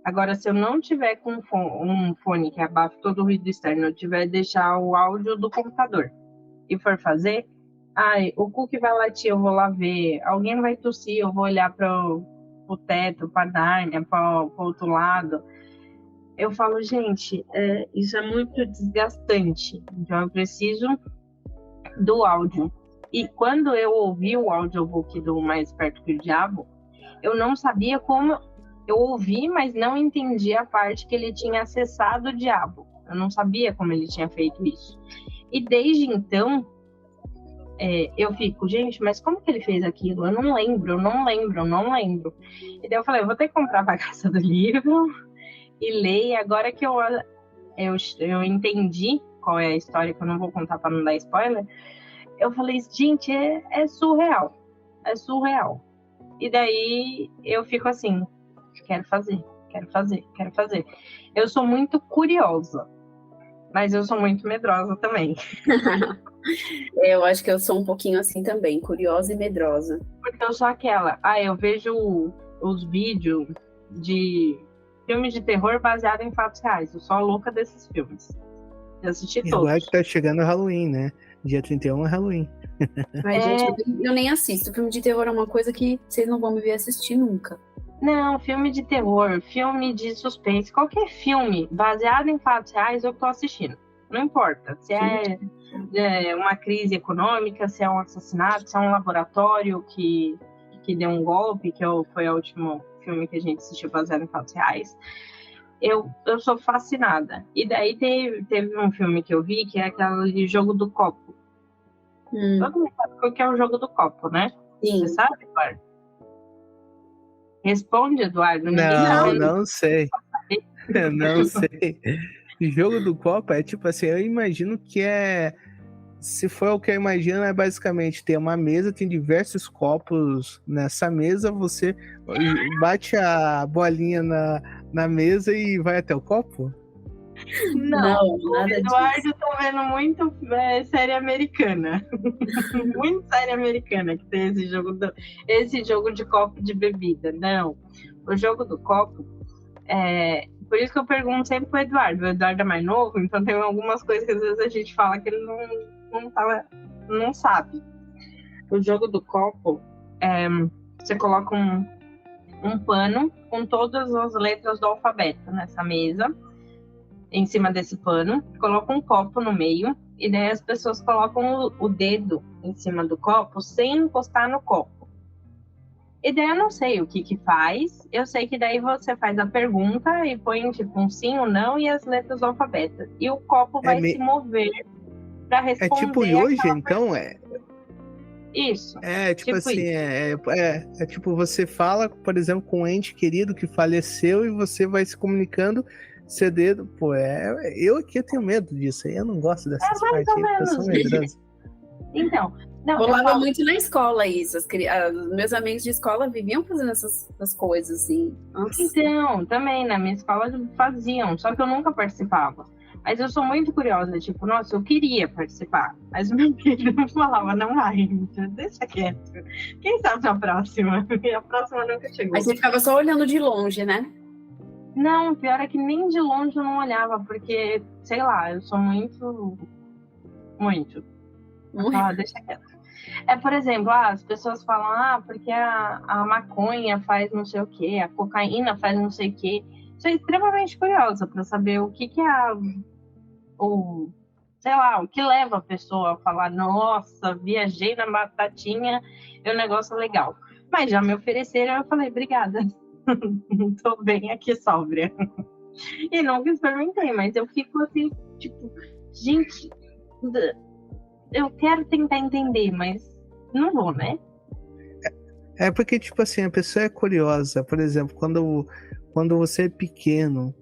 Agora, se eu não tiver com um fone que abafe todo o ruído externo, eu tiver deixar o áudio do computador e for fazer, o cookie vai latir, eu vou lá ver, alguém vai tossir, eu vou olhar para o teto, para a Nárnia, para o outro lado. Eu falo, gente, isso é muito desgastante, então eu preciso do áudio. E quando eu ouvi o audiobook do Mais Esperto que o Diabo, eu não sabia como. Eu ouvi, mas não entendi a parte que ele tinha acessado o diabo. Eu não sabia como ele tinha feito isso. E desde então, eu fico, gente, mas como que ele fez aquilo? Eu não lembro. E daí eu falei, eu vou ter que comprar a bagaça do livro e ler. E agora que eu entendi qual é a história, que eu não vou contar para não dar spoiler, eu falei, gente, é surreal. É surreal. E daí eu fico assim, quero fazer. Eu sou muito curiosa, mas eu sou muito medrosa também. Eu acho que eu sou um pouquinho assim também, curiosa e medrosa. Porque eu sou aquela, eu vejo os vídeos de filmes de terror baseados em fatos reais. Eu sou a louca desses filmes. Eu assisti todos. Agora que tá chegando o Halloween, né? Dia 31 é Halloween. Mas, gente, eu nem assisto. Filme de terror é uma coisa que vocês não vão me ver assistir nunca. Não, filme de terror, filme de suspense, qualquer filme baseado em fatos reais eu tô assistindo. Não importa se é uma crise econômica, se é um assassinato, se é um laboratório que deu um golpe, foi o último filme que a gente assistiu baseado em fatos reais. eu sou fascinada. E daí teve um filme que eu vi, que é aquele Jogo do Copo. Todo mundo sabe o que é o Jogo do Copo, né? Sim. Você sabe, Eduardo? Responde, Eduardo. Não sei. Não sei. Jogo do copo é tipo assim, eu imagino que se for o que eu imagino, é basicamente ter uma mesa, tem diversos copos nessa mesa, você bate a bolinha na mesa e vai até o copo? Não, nada Eduardo disso. tá vendo muito série americana. Muito série americana que tem esse jogo de copo de bebida. Não. O jogo do copo por isso que eu pergunto sempre pro Eduardo. O Eduardo é mais novo, então tem algumas coisas que às vezes a gente fala que ele não sabe. O jogo do copo, você coloca um pano com todas as letras do alfabeto nessa mesa, em cima desse pano, coloca um copo no meio, e daí as pessoas colocam o dedo em cima do copo sem encostar no copo. E daí eu não sei o que faz. Eu sei que daí você faz a pergunta e põe tipo um sim ou não e as letras do alfabeto. E o copo vai se mover para responder. É tipo Yoji, então? Isso. É, tipo assim, é tipo, você fala, por exemplo, com um ente querido que faleceu e você vai se comunicando, seu dedo, eu aqui tenho medo disso, eu não gosto dessas mais partes, ou eu sou menos. medroso. Então, não, rolava muito na escola isso. Meus amigos de escola viviam fazendo essas coisas, assim. Nossa. Então, também na minha escola faziam, só que eu nunca participava. Mas eu sou muito curiosa, tipo, nossa, eu queria participar. Mas o meu filho falava, não vai, deixa quieto. Quem sabe a próxima? E a próxima nunca chegou. Aí você ficava só olhando de longe, né? Não, pior é que nem de longe eu não olhava, porque, sei lá, eu sou muito. Deixa quieto. Por exemplo, as pessoas falam, porque a maconha faz não sei o que, a cocaína faz não sei o que. Sou extremamente curiosa para saber o que é o que leva a pessoa a falar, nossa, viajei na batatinha, é um negócio legal. Mas já me ofereceram, eu falei, obrigada. Tô bem aqui sóbria. E nunca experimentei, mas eu fico assim, tipo, gente, eu quero tentar entender, mas não vou, né? É porque, tipo assim, a pessoa é curiosa. Por exemplo, quando você é pequeno,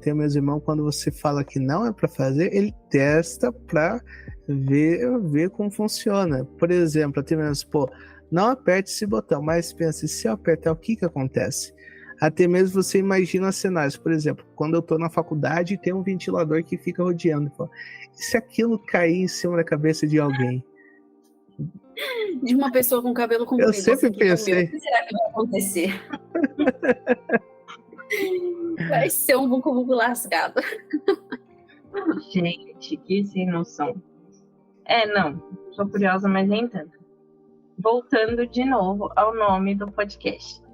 tem meus irmãos, quando você fala que não é pra fazer, ele testa pra ver como funciona. Por exemplo, até mesmo, não aperte esse botão, mas pensa, se eu apertar, o que acontece? Até mesmo você imagina cenários, por exemplo, quando eu tô na faculdade tem um ventilador que fica rodeando. E se aquilo cair em cima da cabeça de alguém? De uma pessoa com cabelo comprido. Eu sempre pensei. O que será que vai acontecer? Vai ser um vucu-vucu lascado. Gente, que sem noção. Não, sou curiosa, mas nem tanto. Voltando de novo ao nome do podcast.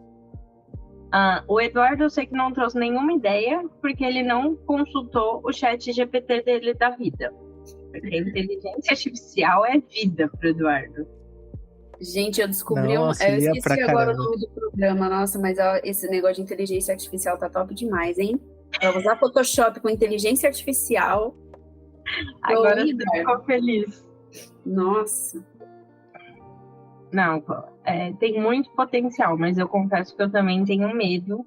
O Eduardo, eu sei que não trouxe nenhuma ideia, porque ele não consultou o chat GPT dele da vida. Porque a inteligência artificial é vida pro Eduardo. Gente, eu descobri eu esqueci agora o nome do programa, nossa, mas esse negócio de inteligência artificial tá top demais, hein? Pra usar Photoshop com inteligência artificial. Agora você ficou feliz. Nossa. Não, tem muito potencial, mas eu confesso que eu também tenho medo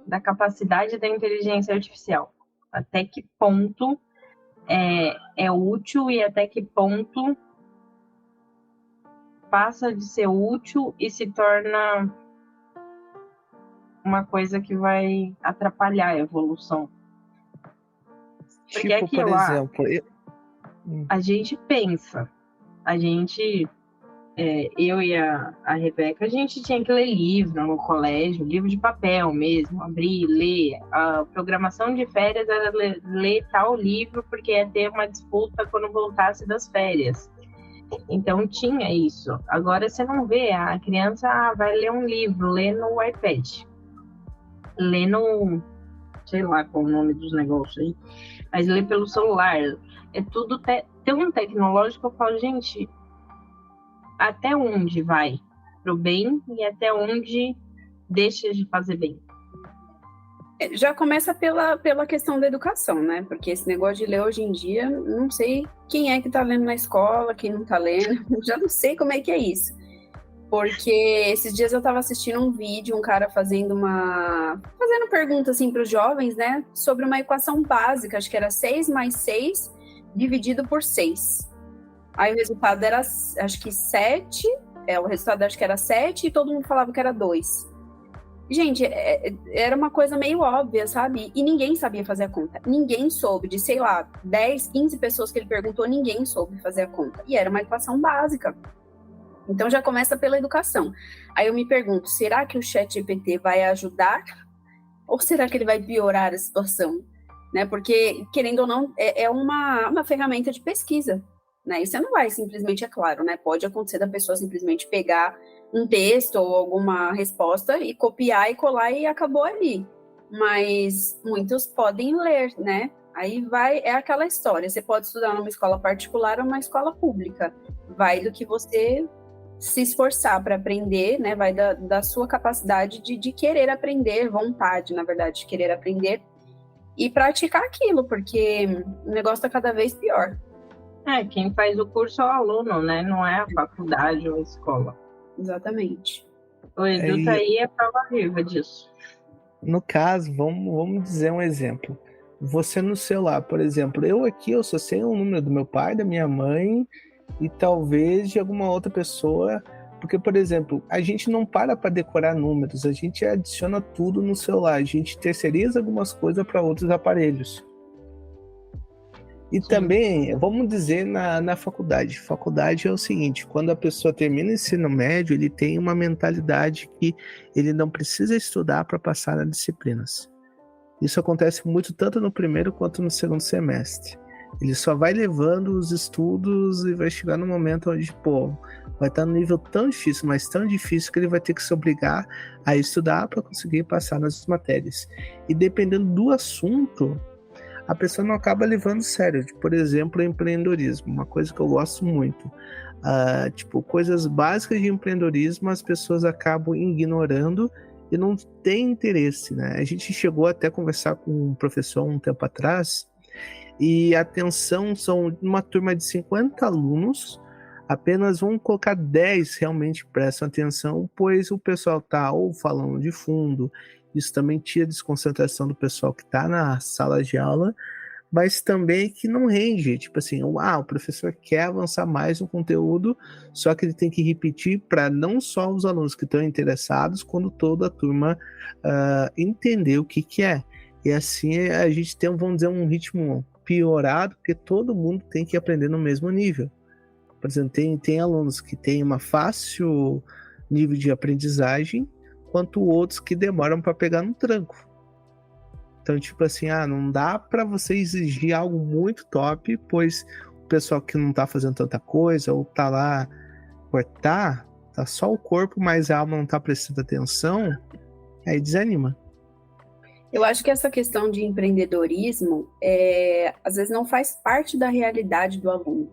da capacidade da inteligência artificial. Até que ponto é útil e até que ponto passa de ser útil e se torna uma coisa que vai atrapalhar a evolução. Porque por exemplo, a gente pensa, eu e a Rebeca, a gente tinha que ler livro no colégio, livro de papel mesmo, abrir, ler. A programação de férias era ler tal livro, porque ia ter uma disputa quando voltasse das férias. Então tinha isso. Agora você não vê, a criança vai ler um livro, lê no iPad, lê no, sei lá qual é o nome dos negócios aí, mas lê pelo celular. É tudo tão tecnológico. Eu falo, gente, até onde vai pro bem e até onde deixa de fazer bem? Já começa pela questão da educação, né? Porque esse negócio de ler hoje em dia, não sei quem é que tá lendo na escola, quem não tá lendo, já não sei como é que é isso. Porque esses dias eu tava assistindo um vídeo, um cara fazendo pergunta assim para os jovens, né? Sobre uma equação básica, acho que era 6 mais 6 dividido por 6. Aí o resultado era, acho que 7, o resultado acho que era 7 e todo mundo falava que era 2. Gente, era uma coisa meio óbvia, sabe? E ninguém sabia fazer a conta. Ninguém soube, de, sei lá, 10, 15 pessoas que ele perguntou, ninguém soube fazer a conta. E era uma equação básica. Então já começa pela educação. Aí eu me pergunto, será que o ChatGPT vai ajudar? Ou será que ele vai piorar a situação? Né? Porque, querendo ou não, é uma ferramenta de pesquisa. Né? E você não vai simplesmente, é claro, né? Pode acontecer da pessoa simplesmente pegar um texto ou alguma resposta e copiar e colar e acabou ali. Mas muitos podem ler, né? Aí é aquela história. Você pode estudar numa escola particular ou numa escola pública. Vai do que você se esforçar para aprender, né? Vai da sua capacidade de querer aprender, vontade, na verdade, de querer aprender e praticar aquilo, porque o negócio está cada vez pior. Quem faz o curso é o aluno, né? Não é a faculdade ou a escola. Exatamente. O Edu tá aí é prova viva disso. No caso, vamos dizer um exemplo. Você no celular, por exemplo, eu só sei o número do meu pai, da minha mãe e talvez de alguma outra pessoa, porque, por exemplo, a gente não para decorar números, a gente adiciona tudo no celular, a gente terceiriza algumas coisas para outros aparelhos. E Sim. Também, vamos dizer, na faculdade. Faculdade é o seguinte, quando a pessoa termina o ensino médio, ele tem uma mentalidade que ele não precisa estudar para passar nas disciplinas. Isso acontece muito tanto no primeiro quanto no segundo semestre. Ele só vai levando os estudos e vai chegar no momento onde, vai estar num nível tão difícil, mas tão difícil que ele vai ter que se obrigar a estudar para conseguir passar nas matérias. E dependendo do assunto, a pessoa não acaba levando sério. Por exemplo, o empreendedorismo, uma coisa que eu gosto muito. Coisas básicas de empreendedorismo as pessoas acabam ignorando e não tem interesse, né? A gente chegou até a conversar com um professor um tempo atrás e atenção, são uma turma de 50 alunos, apenas vamos colocar 10 realmente prestam atenção, pois o pessoal está ou falando de fundo, isso também tira a desconcentração do pessoal que está na sala de aula, mas também que não rende, tipo assim, o professor quer avançar mais no conteúdo, só que ele tem que repetir para não só os alunos que estão interessados, quando toda a turma entender o que é. E assim a gente tem, vamos dizer, um ritmo piorado, porque todo mundo tem que aprender no mesmo nível. Por exemplo, tem alunos que têm uma fácil nível de aprendizagem, quanto outros que demoram para pegar no tranco. Então, tipo assim, não dá para você exigir algo muito top, pois o pessoal que não tá fazendo tanta coisa, ou tá lá cortar, tá só o corpo, mas a alma não tá prestando atenção, aí desanima. Eu acho que essa questão de empreendedorismo, às vezes não faz parte da realidade do aluno.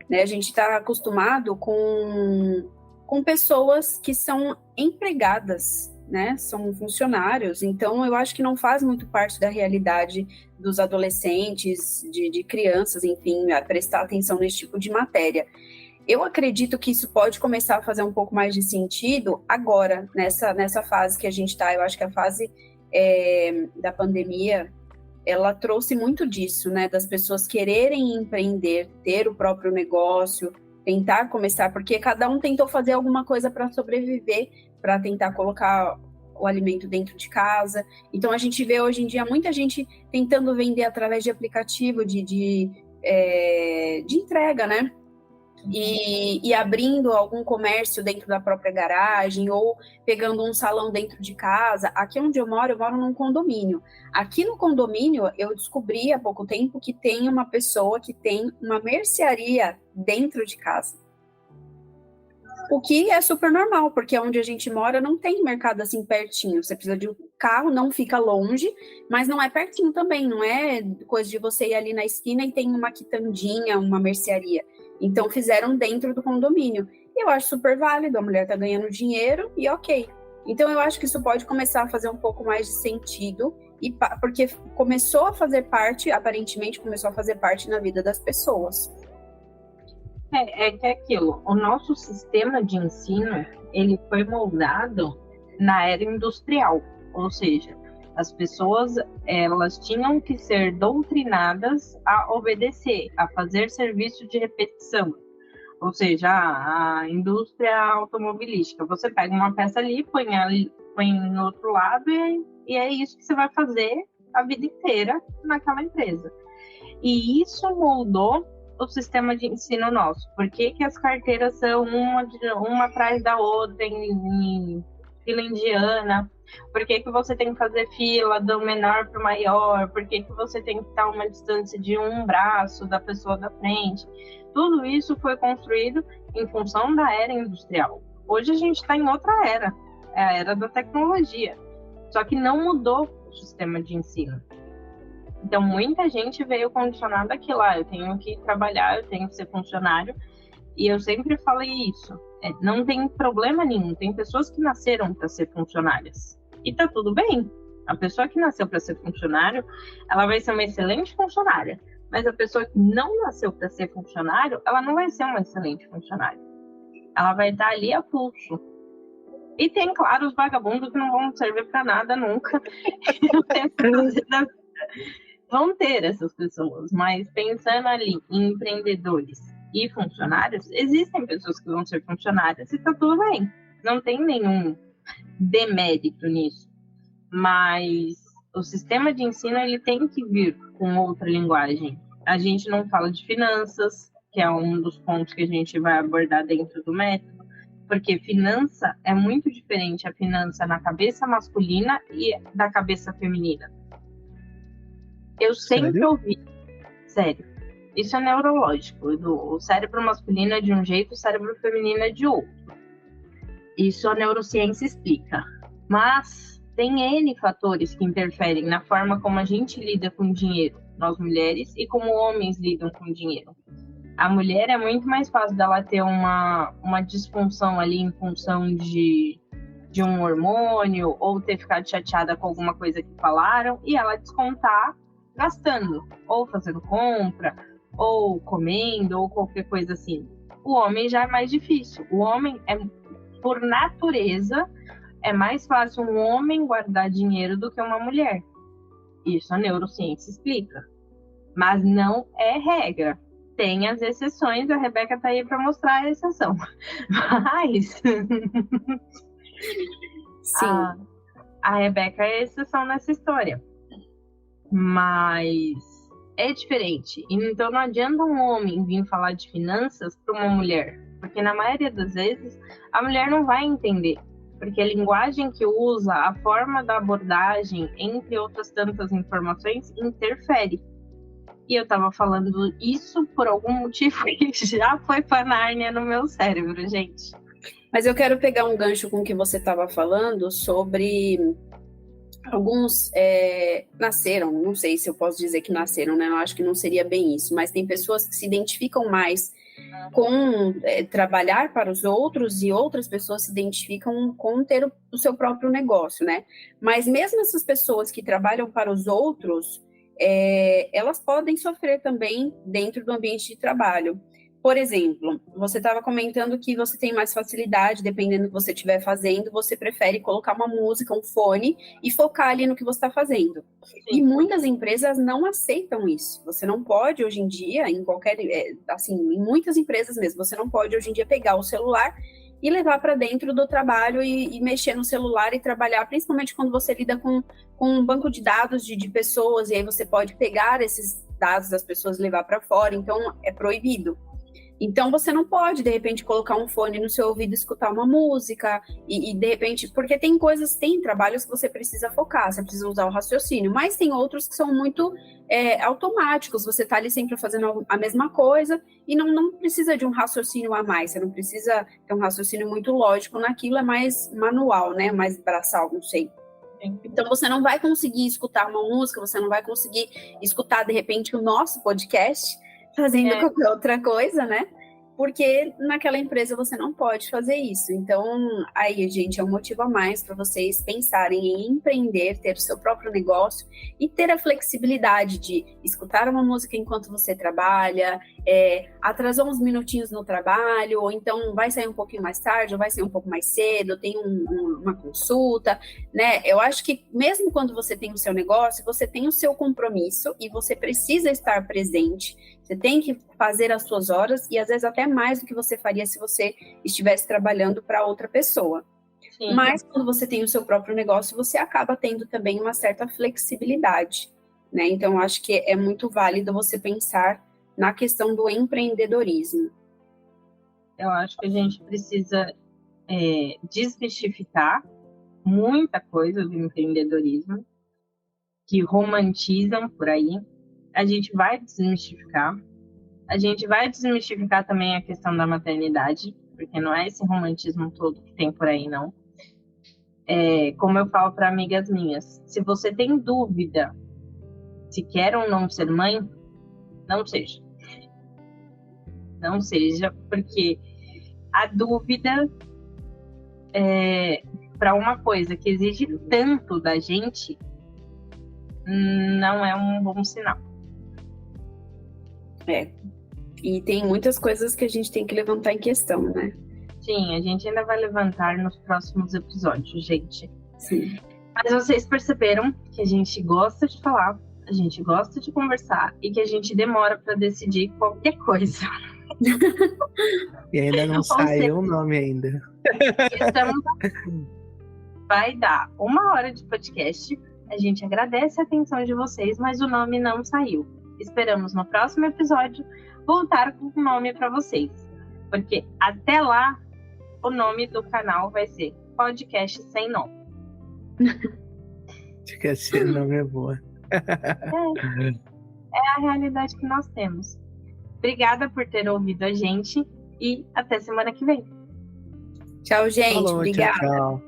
Né? A gente está acostumado com pessoas que são empregadas, né? São funcionários, então eu acho que não faz muito parte da realidade dos adolescentes, de crianças, enfim, a prestar atenção nesse tipo de matéria. Eu acredito que isso pode começar a fazer um pouco mais de sentido agora, nessa fase que a gente está. Eu acho que a fase da pandemia, ela trouxe muito disso, né? Das pessoas quererem empreender, ter o próprio negócio, tentar começar, porque cada um tentou fazer alguma coisa para sobreviver, para tentar colocar o alimento dentro de casa. Então, a gente vê hoje em dia muita gente tentando vender através de aplicativo de entrega, né? E abrindo algum comércio dentro da própria garagem ou pegando um salão dentro de casa. Aqui onde eu moro num condomínio. Aqui no condomínio, eu descobri há pouco tempo que tem uma pessoa que tem uma mercearia dentro de casa. O que é super normal, porque onde a gente mora não tem mercado assim pertinho. Você precisa de um carro, não fica longe, mas não é pertinho também. Não é coisa de você ir ali na esquina e tem uma quitandinha, uma mercearia. Então, fizeram dentro do condomínio. E eu acho super válido, a mulher tá ganhando dinheiro e ok. Então, eu acho que isso pode começar a fazer um pouco mais de sentido porque começou a fazer parte, aparentemente começou a fazer parte na vida das pessoas. É que é aquilo, o nosso sistema de ensino, ele foi moldado na era industrial, ou seja, as pessoas, elas tinham que ser doutrinadas a obedecer, a fazer serviço de repetição. Ou seja, a indústria automobilística, você pega uma peça ali, põe no outro lado e é isso que você vai fazer a vida inteira naquela empresa. E isso moldou o sistema de ensino nosso. Por que as carteiras são uma atrás da outra em fila indiana? Por que você tem que fazer fila do menor para o maior? Por que você tem que estar a uma distância de um braço da pessoa da frente? Tudo isso foi construído em função da era industrial. Hoje a gente está em outra era, é a era da tecnologia. Só que não mudou o sistema de ensino. Então, muita gente veio condicionada àquilo lá. Eu tenho que trabalhar, eu tenho que ser funcionário. E eu sempre falei isso. Não tem problema nenhum. Tem pessoas que nasceram para ser funcionárias. E tá tudo bem. A pessoa que nasceu para ser funcionário, ela vai ser uma excelente funcionária. Mas a pessoa que não nasceu para ser funcionário, ela não vai ser uma excelente funcionária. Ela vai estar ali a pulso. E tem, claro, os vagabundos que não vão servir para nada nunca. Vão ter essas pessoas, mas pensando ali em empreendedores e funcionários, existem pessoas que vão ser funcionárias e tá tudo bem. Não tem nenhum demérito nisso. Mas o sistema de ensino, ele tem que vir com outra linguagem. A gente não fala de finanças, que é um dos pontos que a gente vai abordar dentro do método, porque finança é muito diferente a finança na cabeça masculina e da cabeça feminina. Eu sempre ouvi... Sério. Isso é neurológico. O cérebro masculino é de um jeito, o cérebro feminino é de outro. Isso a neurociência explica. Mas tem N fatores que interferem na forma como a gente lida com dinheiro, nós mulheres, e como homens lidam com dinheiro. A mulher é muito mais fácil dela ter uma disfunção ali em função de um hormônio, ou ter ficado chateada com alguma coisa que falaram, e ela descontar gastando, ou fazendo compra, ou comendo, ou qualquer coisa assim. O homem já é mais difícil. O homem, por natureza, é mais fácil um homem guardar dinheiro do que uma mulher. Isso a neurociência explica. Mas não é regra. Tem as exceções, a Rebeca está aí para mostrar a exceção. Mas... Sim. A Rebeca é a exceção nessa história. Mas é diferente. Então não adianta um homem vir falar de finanças para uma mulher, porque na maioria das vezes a mulher não vai entender, porque a linguagem que usa, a forma da abordagem, entre outras tantas informações, interfere. E eu estava falando isso por algum motivo que já foi para Nárnia no meu cérebro, gente. Mas eu quero pegar um gancho com o que você estava falando sobre... Alguns nasceram, não sei se eu posso dizer que nasceram, né? Eu acho que não seria bem isso, mas tem pessoas que se identificam mais com trabalhar para os outros e outras pessoas se identificam com ter o seu próprio negócio, né? Mas mesmo essas pessoas que trabalham para os outros, elas podem sofrer também dentro do ambiente de trabalho. Por exemplo, você estava comentando que você tem mais facilidade, dependendo do que você estiver fazendo, você prefere colocar uma música, um fone e focar ali no que você está fazendo. Sim. E muitas empresas não aceitam isso. Você não pode, hoje em dia, em muitas empresas mesmo, você não pode, hoje em dia, pegar o celular e levar para dentro do trabalho e mexer no celular e trabalhar, principalmente quando você lida com um banco de dados de pessoas, e aí você pode pegar esses dados das pessoas e levar para fora, então é proibido. Então, você não pode, de repente, colocar um fone no seu ouvido e escutar uma música e de repente... Porque tem trabalhos que você precisa focar, você precisa usar o raciocínio, mas tem outros que são muito automáticos, você está ali sempre fazendo a mesma coisa e não precisa de um raciocínio a mais, você não precisa ter um raciocínio muito lógico naquilo, é mais manual, né? Mais braçal, não sei. Então, você não vai conseguir escutar uma música, você não vai conseguir escutar, de repente, o nosso podcast... fazendo qualquer outra coisa, né? porque naquela empresa você não pode fazer isso. Então, aí, gente, é um motivo a mais para vocês pensarem em empreender, ter o seu próprio negócio e ter a flexibilidade de escutar uma música enquanto você trabalha, atrasou uns minutinhos no trabalho, ou então vai sair um pouquinho mais tarde, ou vai sair um pouco mais cedo, tem uma consulta, né? Eu acho que mesmo quando você tem o seu negócio, você tem o seu compromisso e você precisa estar presente. Você tem que fazer as suas horas e às vezes até mais do que você faria se você estivesse trabalhando para outra pessoa. Sim. Mas quando você tem o seu próprio negócio, você acaba tendo também uma certa flexibilidade, né? Então, eu acho que é muito válido você pensar na questão do empreendedorismo. Eu acho que a gente precisa desmistificar muita coisa do empreendedorismo que romantizam por aí. A gente vai desmistificar. A gente vai desmistificar também a questão da maternidade, porque não é esse romantismo todo que tem por aí, não. Como eu falo para amigas minhas, se você tem dúvida se quer ou não ser mãe, não seja. Não seja, porque a dúvida para uma coisa que exige tanto da gente não é um bom sinal. E tem muitas coisas que a gente tem que levantar em questão, né? Sim, a gente ainda vai levantar nos próximos episódios, gente. Sim. Mas vocês perceberam que a gente gosta de falar, a gente gosta de conversar e que a gente demora para decidir qualquer coisa. E ainda não saiu o nome ainda. Vai dar 1 hora de podcast. A gente agradece a atenção de vocês, mas o nome não saiu. Esperamos no próximo episódio voltar com o nome para vocês. Porque até lá, o nome do canal vai ser Podcast Sem Nome. Podcast Sem Nome é boa. É a realidade que nós temos. Obrigada por ter ouvido a gente e até semana que vem. Tchau, gente. Falou, obrigada. Tchau.